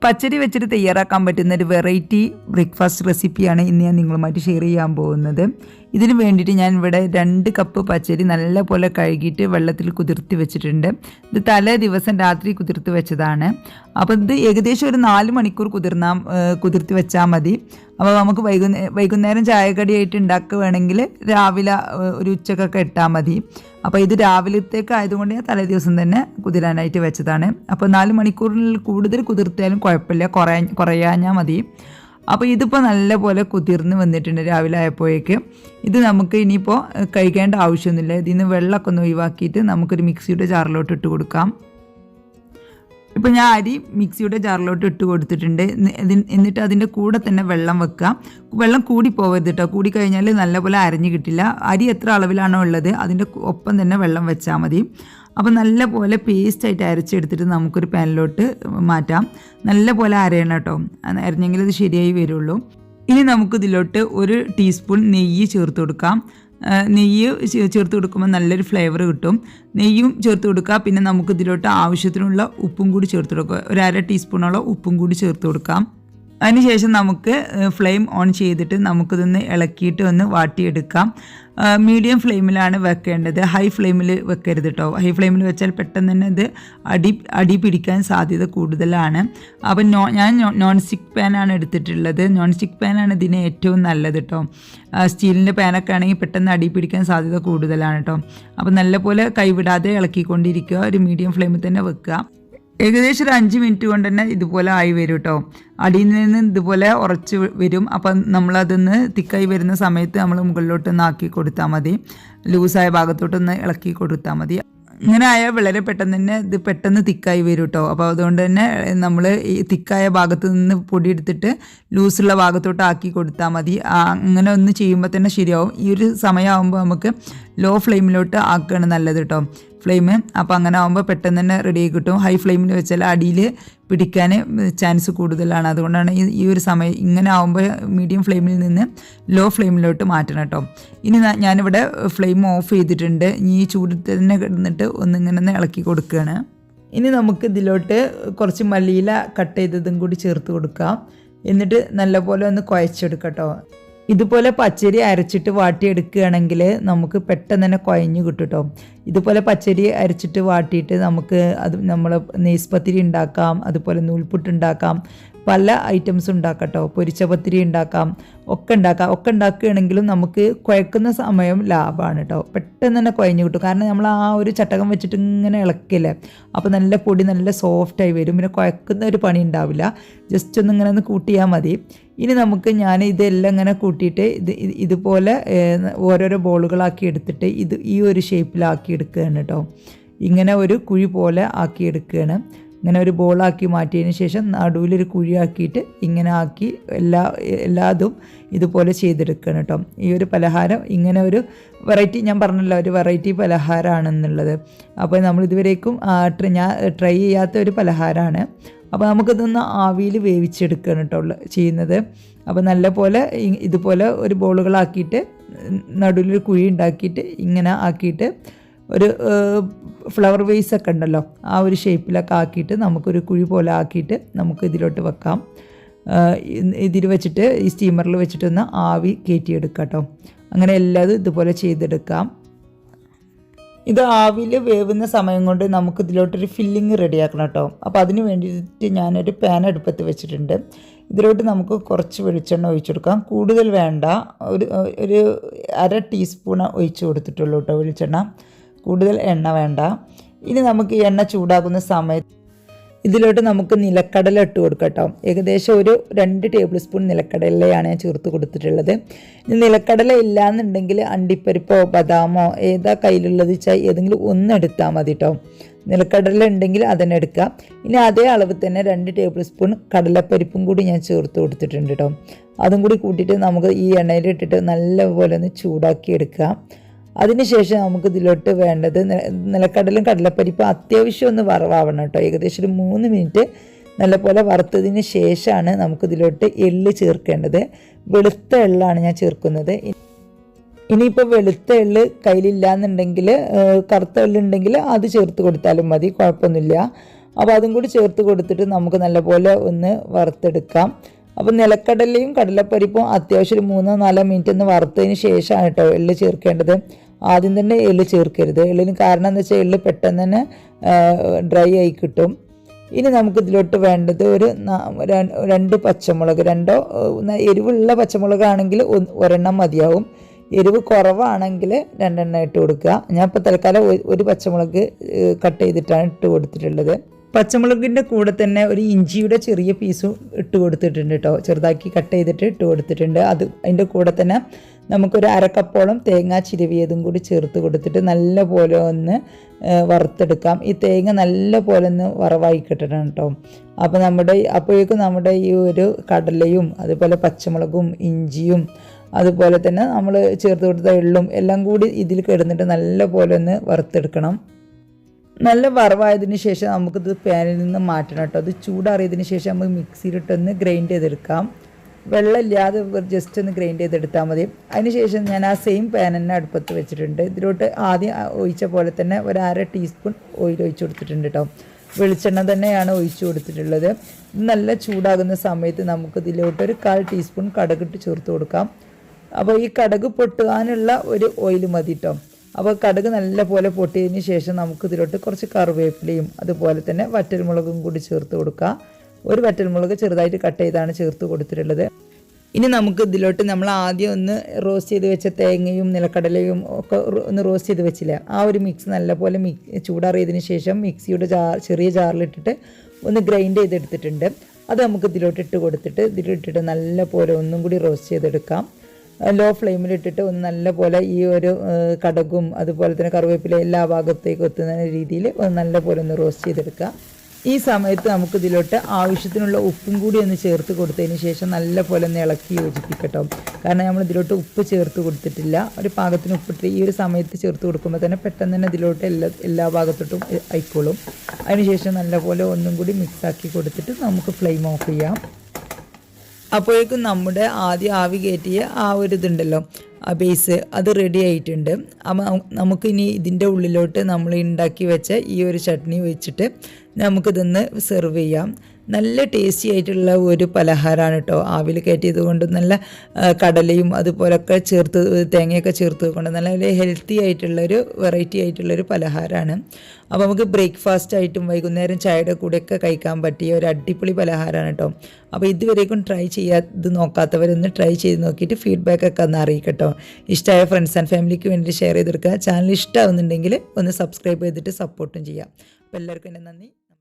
പച്ചരി വെച്ചിട്ട് തയ്യാറാക്കാൻ പറ്റുന്ന ഒരു വെറൈറ്റി ബ്രേക്ക്ഫാസ്റ്റ് റെസിപ്പിയാണ് ഇന്ന് ഞാൻ നിങ്ങളുമായിട്ട് ഷെയർ ചെയ്യാൻ പോകുന്നത്. ഇതിന് വേണ്ടിയിട്ട് ഞാൻ ഇവിടെ 2 കപ്പ് പച്ചരി നല്ലപോലെ കഴുകിയിട്ട് വെള്ളത്തിൽ കുതിർത്തി വെച്ചിട്ടുണ്ട്. ഇത് തലേ ദിവസം രാത്രി കുതിർത്ത് വെച്ചതാണ്. അപ്പോൾ ഇത് ഏകദേശം ഒരു 4 മണിക്കൂർ കുതിർത്തി വെച്ചാൽ മതി. അപ്പോൾ നമുക്ക് വൈകുന്നേരം ചായക്കടിയായിട്ട് ഉണ്ടാക്കുകയാണെങ്കിൽ രാവിലെ ഒരു ഉച്ചക്കൊക്കെ ഇട്ടാൽ മതി. അപ്പോൾ ഇത് രാവിലത്തേക്ക് ആയതുകൊണ്ട് ഞാൻ തലേ ദിവസം തന്നെ കുതിരാനായിട്ട് വെച്ചതാണ്. അപ്പോൾ 4 മണിക്കൂറിൽ കൂടുതൽ കുതിർത്തിയാലും കുഴപ്പമില്ല, കുറയാഞ്ഞാൽ മതി. അപ്പോൾ ഇതിപ്പോൾ നല്ലപോലെ കുതിർന്ന് വന്നിട്ടുണ്ട് രാവിലെ ആയപ്പോഴേക്ക്. ഇത് നമുക്ക് ഇനിയിപ്പോൾ കഴിക്കേണ്ട ആവശ്യമൊന്നുമില്ല. ഇതിൽ നിന്ന് വെള്ളമൊക്കെ ഒന്ന് ഒഴിവാക്കിയിട്ട് നമുക്കൊരു മിക്സിയുടെ ജാറിലോട്ട് ഇട്ട് കൊടുക്കാം. ഇപ്പോൾ ഞാൻ അരി മിക്സിയുടെ ജാറിലോട്ട് ഇട്ട് കൊടുത്തിട്ടുണ്ട്. എന്നിട്ട് അതിൻ്റെ കൂടെ തന്നെ വെള്ളം വെക്കുക. വെള്ളം കൂടി പോകരുത് കേട്ടോ. കൂടി കഴിഞ്ഞാൽ നല്ലപോലെ അരഞ്ഞ് കിട്ടില്ല. അരി എത്ര അളവിലാണോ ഉള്ളത് അതിൻ്റെ ഒപ്പം തന്നെ വെള്ളം വെച്ചാൽ മതി. അപ്പോൾ നല്ലപോലെ പേസ്റ്റായിട്ട് അരച്ചെടുത്തിട്ട് നമുക്കൊരു പാനിലോട്ട് മാറ്റാം. നല്ലപോലെ അരയണം കേട്ടോ, അരഞ്ഞെങ്കിൽ ഇത് ശരിയായി വരുള്ളൂ. ഇനി നമുക്കിതിലോട്ട് 1 ടീസ്പൂൺ നെയ്യ് ചേർത്ത് കൊടുക്കാം. നെയ്യ് ചേർത്ത് കൊടുക്കുമ്പോൾ നല്ലൊരു ഫ്ലേവർ കിട്ടും. നെയ്യും ചേർത്ത് കൊടുക്കുക. പിന്നെ നമുക്കിതിലോട്ട് ആവശ്യത്തിനുള്ള ഉപ്പും കൂടി ചേർത്ത് കൊടുക്കുക. 1/2 ടീസ്പൂണോളം ഉപ്പും കൂടി ചേർത്ത് കൊടുക്കാം. അതിനുശേഷം നമുക്ക് ഫ്ലെയിം ഓൺ ചെയ്തിട്ട് നമുക്കിതൊന്ന് ഇളക്കിയിട്ട് ഒന്ന് വാട്ടിയെടുക്കാം. മീഡിയം ഫ്ലെയിമിലാണ് വെക്കേണ്ടത്, ഹൈ ഫ്ലെയിമിൽ വെക്കരുത് കേട്ടോ. ഹൈ ഫ്ലെയിമിൽ വെച്ചാൽ പെട്ടെന്ന് തന്നെ ഇത് അടി പിടിക്കാൻ സാധ്യത കൂടുതലാണ്. അപ്പം ഞാൻ നോൺ സ്റ്റിക്ക് പാനാണ് എടുത്തിട്ടുള്ളത്. നോൺ സ്റ്റിക്ക് പാനാണ് ഇതിന് ഏറ്റവും നല്ലത് കേട്ടോ. സ്റ്റീലിൻ്റെ പാനൊക്കെ ആണെങ്കിൽ പെട്ടെന്ന് അടി പിടിക്കാൻ സാധ്യത കൂടുതലാണ് കേട്ടോ. അപ്പം നല്ലപോലെ കൈവിടാതെ ഇളക്കിക്കൊണ്ടിരിക്കുക. ഒരു മീഡിയം ഫ്ലെയിമിൽ തന്നെ വെക്കുക. ഏകദേശം ഒരു 5 മിനിറ്റ് കൊണ്ട് തന്നെ ഇതുപോലെ ആയി വരും കേട്ടോ. അടിയിൽ നിന്ന് ഇതുപോലെ ഉറച്ച് വരും. അപ്പം നമ്മളതൊന്ന് തിക്കായി വരുന്ന സമയത്ത് നമ്മൾ മുകളിലോട്ടൊന്ന് ആക്കി കൊടുത്താൽ മതി. ലൂസായ ഭാഗത്തോട്ടൊന്ന് ഇളക്കി കൊടുത്താൽ മതി. ഇങ്ങനെ ആയാൽ വളരെ പെട്ടെന്ന് തന്നെ ഇത് പെട്ടെന്ന് തിക്കായി വരും കേട്ടോ. അപ്പോൾ അതുകൊണ്ട് തന്നെ നമ്മൾ ഈ തിക്കായ ഭാഗത്ത് നിന്ന് പൊടി എടുത്തിട്ട് ലൂസുള്ള ഭാഗത്തോട്ട് ആക്കി കൊടുത്താൽ മതി. അങ്ങനെ ഒന്ന് ചെയ്യുമ്പോൾ തന്നെ ശരിയാവും. ഈ ഒരു സമയമാകുമ്പോൾ നമുക്ക് ലോ ഫ്ലെയിമിലോട്ട് ആക്കുകയാണ് നല്ലത് കേട്ടോ ഫ്ലെയിം. അപ്പോൾ അങ്ങനെ ആകുമ്പോൾ പെട്ടെന്ന് തന്നെ റെഡി ആയി കിട്ടും. ഹൈ ഫ്ലെയിമിൽ വെച്ചാൽ അടിയിൽ പിടിക്കാൻ ചാൻസ് കൂടുതലാണ്. അതുകൊണ്ടാണ് ഈ ഒരു സമയം ഇങ്ങനെ ആകുമ്പോൾ മീഡിയം ഫ്ലെയിമിൽ നിന്ന് ലോ ഫ്ലെയിമിലോട്ട് മാറ്റണം കേട്ടോ. ഇനി ഞാനിവിടെ ഫ്ലെയിം ഓഫ് ചെയ്തിട്ടുണ്ട്. ഈ ചൂടിൽ തന്നെ കിടന്നിട്ട് ഒന്നിങ്ങനെ ഇളക്കി കൊടുക്കുകയാണ്. ഇനി നമുക്ക് ഇതിലോട്ട് കുറച്ച് മല്ലിയില കട്ട് ചെയ്തതും കൂടി ചേർത്ത് കൊടുക്കാം. എന്നിട്ട് നല്ലപോലെ ഒന്ന് കുഴച്ചെടുക്കാം കേട്ടോ. ഇതുപോലെ പച്ചരി അരച്ചിട്ട് വാട്ടിയെടുക്കുകയാണെങ്കിൽ നമുക്ക് പെട്ടെന്ന് തന്നെ കുഴഞ്ഞു കിട്ടും കേട്ടോ. ഇതുപോലെ പച്ചരി അരച്ചിട്ട് വാട്ടിയിട്ട് നമുക്ക് നമ്മൾ നെയ്സ്പത്തിരി ഉണ്ടാക്കാം, അതുപോലെ നൂൽപുട്ട് ഉണ്ടാക്കാം, പല ഐറ്റംസ് ഉണ്ടാക്കാം കേട്ടോ. പൊരിച്ച പത്തിരി ഉണ്ടാക്കാം, ഒക്കെ ഉണ്ടാക്കുകയാണെങ്കിലും നമുക്ക് കുഴക്കുന്ന സമയം ലാഭമാണ് കേട്ടോ. പെട്ടെന്ന് തന്നെ കുഴഞ്ഞു കിട്ടും. കാരണം നമ്മൾ ആ ഒരു ചട്ടകം വെച്ചിട്ട് ഇങ്ങനെ ഇളക്കില്ലേ, അപ്പോൾ നല്ല പൊടി നല്ല സോഫ്റ്റായി വരും. പിന്നെ കുഴക്കുന്ന ഒരു പണി ഉണ്ടാവില്ല. ജസ്റ്റ് ഒന്ന് കൂട്ടിയാൽ മതി. ഇനി ഞാൻ ഇതെല്ലാം ഇങ്ങനെ കൂട്ടിയിട്ട് ഇതുപോലെ ഓരോരോ ബോളുകളാക്കി എടുത്തിട്ട് ഈ ഒരു ഷേപ്പിലാക്കി എടുക്കുകയാണ് കേട്ടോ. ഇങ്ങനെ ഒരു കുഴി പോലെ ആക്കി എടുക്കുകയാണ്. ഇങ്ങനെ ഒരു ബോളാക്കി മാറ്റിയതിന് ശേഷം നടുവിലൊരു കുഴിയാക്കിയിട്ട് ഇങ്ങനെ ആക്കി എല്ലാതും ഇതുപോലെ ചെയ്തെടുക്കണം കേട്ടോ. ഈ ഒരു പലഹാരം ഇങ്ങനെ ഒരു വെറൈറ്റി, ഞാൻ പറഞ്ഞല്ലോ ഒരു വെറൈറ്റി പലഹാരമാണെന്നുള്ളത്. അപ്പോൾ നമ്മൾ ഇതുവരേക്കും ഞാൻ ട്രൈ ചെയ്യാത്ത ഒരു പലഹാരമാണ്. അപ്പോൾ നമുക്കിതൊന്ന് ആവിയിൽ വേവിച്ചെടുക്കണം കേട്ടോ ചെയ്യുന്നത്. അപ്പോൾ നല്ലപോലെ ഇതുപോലെ ഒരു ബോളുകളാക്കിയിട്ട് നടുവിലൊരു കുഴി ഉണ്ടാക്കിയിട്ട് ഇങ്ങനെ ആക്കിയിട്ട് ഒരു ഫ്ലവർ വേസൊക്കെ ഉണ്ടല്ലോ ആ ഒരു ഷേപ്പിലൊക്കെ ആക്കിയിട്ട് നമുക്കൊരു കുഴി പോലെ ആക്കിയിട്ട് നമുക്ക് ഇതിലോട്ട് വെക്കാം. ഇതിൽ വെച്ചിട്ട് ഈ സ്റ്റീമറിൽ വെച്ചിട്ടൊന്ന് ആവി കയറ്റിയെടുക്കാം കേട്ടോ. അങ്ങനെ എല്ലാതും ഇതുപോലെ ചെയ്തെടുക്കാം. ഇത് ആവിയിൽ വേവുന്ന സമയം കൊണ്ട് നമുക്ക് ഇതിലോട്ടൊരു ഫില്ലിങ് റെഡിയാക്കണം കേട്ടോ. അപ്പോൾ അതിന് വേണ്ടിയിട്ട് ഞാനൊരു പാൻ അടുപ്പത്ത് വെച്ചിട്ടുണ്ട്. ഇതിലോട്ട് നമുക്ക് കുറച്ച് വെളിച്ചെണ്ണ ഒഴിച്ചു കൊടുക്കാം. കൂടുതൽ വേണ്ട, ഒരു 1/2 ടീസ്പൂൺ ഒഴിച്ച് കൊടുത്തിട്ടുള്ളൂ കേട്ടോ വെളിച്ചെണ്ണ. കൂടുതൽ എണ്ണ വേണ്ട. ഇനി നമുക്ക് ഈ എണ്ണ ചൂടാകുന്ന സമയത്ത് ഇതിലോട്ട് നമുക്ക് നിലക്കടല ഇട്ട് കൊടുക്കാം കേട്ടോ. ഏകദേശം ഒരു 2 ടേബിൾ സ്പൂൺ നിലക്കടലയാണ് ഞാൻ ചേർത്ത് കൊടുത്തിട്ടുള്ളത്. നിലക്കടല ഇല്ലയെന്നുണ്ടെങ്കിൽ അണ്ടിപ്പരിപ്പോ ബദാമോ ഏതാ കയ്യിലുള്ളത് വെച്ചാൽ ഏതെങ്കിലും ഒന്ന് എടുത്താൽ മതി കേട്ടോ. നിലക്കടല ഉണ്ടെങ്കിൽ അതന്നെ എടുക്കാം. ഇനി അതേ അളവ് തന്നെ 2 ടേബിൾ സ്പൂൺ കടലപ്പരിപ്പും കൂടി ഞാൻ ചേർത്ത് കൊടുത്തിട്ടുണ്ട് കേട്ടോ. അതും കൂടി കൂട്ടിയിട്ട് നമുക്ക് ഈ എണ്ണയിലിട്ടിട്ട് നല്ലപോലെ ഒന്ന് ചൂടാക്കി എടുക്കാം. അതിനുശേഷം നമുക്ക് ഇതിലോട്ട് വേണ്ടത് നിലക്കടലും കടലപ്പരിപ്പും അത്യാവശ്യം ഒന്ന് വറവാവണം കേട്ടോ. ഏകദേശം ഒരു 3 മിനിറ്റ് നല്ലപോലെ വറുത്തതിന് ശേഷമാണ് നമുക്കിതിലോട്ട് എള്ള് ചേർക്കേണ്ടത്. വെളുത്ത എള്ളാണ് ഞാൻ ചേർക്കുന്നത്. ഇനിയിപ്പോൾ വെളുത്ത എള്ള് കയ്യിലില്ല എന്നുണ്ടെങ്കിൽ കറുത്ത എള്ളുണ്ടെങ്കിൽ അത് ചേർത്ത് കൊടുത്താലും മതി, കുഴപ്പമൊന്നുമില്ല. അപ്പോൾ അതും കൂടി ചേർത്ത് കൊടുത്തിട്ട് നമുക്ക് നല്ലപോലെ ഒന്ന് വറുത്തെടുക്കാം. അപ്പോൾ നിലക്കടലയും കടലപ്പരിപ്പും അത്യാവശ്യം ഒരു 3-4 മിനിറ്റ് ഒന്ന് വറുത്തതിന് ശേഷമാണ് കേട്ടോ എള്ള് ചേർക്കേണ്ടത്. ആദ്യം തന്നെ എള്ള് ചേർക്കരുത്. എള്ളിന് കാരണം എന്ന് വെച്ചാൽ എള്ള് പെട്ടെന്ന് തന്നെ ഡ്രൈ ആയി കിട്ടും. ഇനി നമുക്ക് ഇതിലോട്ട് വേണ്ടത് ഒരു 2 പച്ചമുളക്, 2 എരിവുള്ള പച്ചമുളകാണെങ്കിൽ 1 മതിയാവും. എരിവ് കുറവാണെങ്കിൽ 2 ഇട്ട് കൊടുക്കുക. ഞാൻ ഇപ്പോൾ തൽക്കാലം 1 പച്ചമുളക് കട്ട് ചെയ്തിട്ടാണ് ഇട്ട് കൊടുത്തിട്ടുള്ളത്. പച്ചമുളകിൻ്റെ കൂടെ തന്നെ ഒരു ഇഞ്ചിയുടെ ചെറിയ പീസും ഇട്ട് കൊടുത്തിട്ടുണ്ട് കേട്ടോ, ചെറുതാക്കി കട്ട് ചെയ്തിട്ട് ഇട്ട് കൊടുത്തിട്ടുണ്ട്. അതിൻ്റെ കൂടെ തന്നെ നമുക്കൊരു 1/2 കപ്പോളം തേങ്ങ ചിരവിയതും കൂടി ചേർത്ത് കൊടുത്തിട്ട് നല്ല പോലെ ഒന്ന് വറുത്തെടുക്കാം. ഈ തേങ്ങ നല്ല പോലെ ഒന്ന് വറവായി കിട്ടണം കേട്ടോ. അപ്പോഴേക്കും നമ്മുടെ ഈ ഒരു കടലയും അതുപോലെ പച്ചമുളകും ഇഞ്ചിയും അതുപോലെ തന്നെ നമ്മൾ ചേർത്ത് കൊടുത്ത എള്ളും എല്ലാം കൂടി ഇതിൽ കിടന്നിട്ട് നല്ല പോലെ ഒന്ന് വറുത്തെടുക്കണം. നല്ല വറവായതിന് ശേഷം നമുക്കിത് പാനിൽ നിന്ന് മാറ്റണം കേട്ടോ. അത് ചൂടാറിയതിന് ശേഷം നമുക്ക് മിക്സിയിലിട്ടൊന്ന് ഗ്രൈൻഡ് ചെയ്തെടുക്കാം. വെള്ളമില്ലാതെ ജസ്റ്റ് ഒന്ന് ഗ്രൈൻഡ് ചെയ്തെടുത്താൽ മതി. അതിനുശേഷം ഞാൻ ആ സെയിം പാൻ തന്നെ അടുപ്പത്ത് വെച്ചിട്ടുണ്ട്. ഇതിലോട്ട് ആദ്യം ഒഴിച്ച പോലെ തന്നെ ഒരു 1/2 ടീസ്പൂൺ ഓയിൽ ഒഴിച്ച് കൊടുത്തിട്ടുണ്ട് കേട്ടോ. വെളിച്ചെണ്ണ തന്നെയാണ് ഒഴിച്ച് കൊടുത്തിട്ടുള്ളത്. നല്ല ചൂടാകുന്ന സമയത്ത് നമുക്കിതിലോട്ട് ഒരു 1/4 ടീസ്പൂൺ കടുകിട്ട് ചേർത്ത് കൊടുക്കാം. അപ്പോൾ ഈ കടുക് പൊട്ടുവാനുള്ള ഒരു ഓയിൽ മതി കേട്ടോ. അപ്പോൾ കടുക് നല്ല പോലെ പൊട്ടിയതിന് ശേഷം നമുക്കിതിലോട്ട് കുറച്ച് കറിവേപ്പിലയും അതുപോലെ തന്നെ വറ്റൽമുളകും കൂടി ചേർത്ത് കൊടുക്കുക. ഒരു വറ്റൽമുളക് ചെറുതായിട്ട് കട്ട് ചെയ്താണ് ചേർത്ത് കൊടുത്തിട്ടുള്ളത്. ഇനി നമുക്ക് ഇതിലോട്ട് നമ്മൾ ആദ്യം ഒന്ന് റോസ്റ്റ് ചെയ്ത് വെച്ച തേങ്ങയും നിലക്കടലയും ഒക്കെ ഒന്ന് റോസ്റ്റ് ചെയ്ത് വെച്ചില്ല, ആ ഒരു മിക്സ് നല്ലപോലെ ചൂടാറിയതിന് ശേഷം മിക്സിയുടെ ചെറിയ ജാറിലിട്ടിട്ട് ഒന്ന് ഗ്രൈൻഡ് ചെയ്തെടുത്തിട്ടുണ്ട്. അത് നമുക്ക് ഇതിലോട്ട് ഇട്ട് കൊടുത്തിട്ട് ഇതിലിട്ടിട്ട് നല്ല പോലെ ഒന്നും കൂടി റോസ്റ്റ് ചെയ്തെടുക്കാം. ലോ ഫ്ലെയിമിലിട്ടിട്ട് ഒന്ന് നല്ല പോലെ ഈ ഒരു കടുകും അതുപോലെ തന്നെ കറിവേപ്പില എല്ലാ ഭാഗത്തേക്കും എത്തുന്ന രീതിയിൽ ഒന്ന് നല്ല പോലെ ഒന്ന് റോസ്റ്റ് ചെയ്തെടുക്കുക. ഈ സമയത്ത് നമുക്ക് ഇതിലോട്ട് ആവശ്യത്തിനുള്ള ഉപ്പും കൂടി ഒന്ന് ചേർത്ത് കൊടുത്തതിന് ശേഷം നല്ല പോലെ ഒന്ന് ഇളക്കി യോജിപ്പിക്കട്ടോ. കാരണം നമ്മൾ ഇതിലോട്ട് ഉപ്പ് ചേർത്ത് കൊടുത്തിട്ടില്ല, ഒരു പാകത്തിന് ഉപ്പിട്ട് ഈ ഒരു സമയത്ത് ചേർത്ത് കൊടുക്കുമ്പോൾ തന്നെ പെട്ടെന്ന് തന്നെ ഇതിലോട്ട് എല്ലാ ഭാഗത്തോട്ടും ആയിക്കോളും. അതിനുശേഷം നല്ലപോലെ ഒന്നും കൂടി മിക്സാക്കി കൊടുത്തിട്ട് നമുക്ക് ഫ്ലെയിം ഓഫ് ചെയ്യാം. അപ്പോഴേക്കും നമ്മുടെ ആദ്യം ആവി കയറ്റിയ ആ ഒരു ഇതുണ്ടല്ലോ, ആ ബേസ്, അത് റെഡി ആയിട്ടുണ്ട്. അപ്പോൾ നമുക്കിനി ഇതിൻ്റെ ഉള്ളിലോട്ട് നമ്മൾ ഉണ്ടാക്കി വെച്ച ഈ ഒരു ചട്നി വെച്ചിട്ട് നമുക്കിതൊന്ന് സെർവ് ചെയ്യാം. നല്ല ടേസ്റ്റി ആയിട്ടുള്ള ഒരു പലഹാരമാണ് കേട്ടോ. ആവിൽ കയറ്റിയത് കൊണ്ട് നല്ല കടലയും അതുപോലൊക്കെ ചേർത്ത് തേങ്ങയൊക്കെ ചേർത്ത് കൊണ്ട് നല്ല ഹെൽത്തി ആയിട്ടുള്ളൊരു വെറൈറ്റി ആയിട്ടുള്ളൊരു പലഹാരമാണ്. അപ്പോൾ നമുക്ക് ബ്രേക്ക്ഫാസ്റ്റ് ആയിട്ടും വൈകുന്നേരം ചായയുടെ കൂടെയൊക്കെ കഴിക്കാൻ പറ്റിയ ഒരു അടിപൊളി പലഹാരമാണ് കേട്ടോ. അപ്പോൾ ഇതുവരേക്കും ട്രൈ ചെയ്യാതെ നോക്കാത്തവരൊന്ന് ട്രൈ ചെയ്ത് നോക്കിയിട്ട് ഫീഡ്ബാക്കൊക്കെ ഒന്ന് അറിയിക്കട്ടോ. ഇഷ്ടമായ ഫ്രണ്ട്സ് ആൻഡ് ഫാമിലിക്ക് വേണ്ടി ഷെയർ ചെയ്തെടുക്കുക. ചാനൽ ഇഷ്ടമാവുന്നുണ്ടെങ്കിൽ ഒന്ന് സബ്സ്ക്രൈബ് ചെയ്തിട്ട് സപ്പോർട്ടും ചെയ്യാം. അപ്പോൾ എല്ലാവർക്കും എൻ്റെ നന്ദി.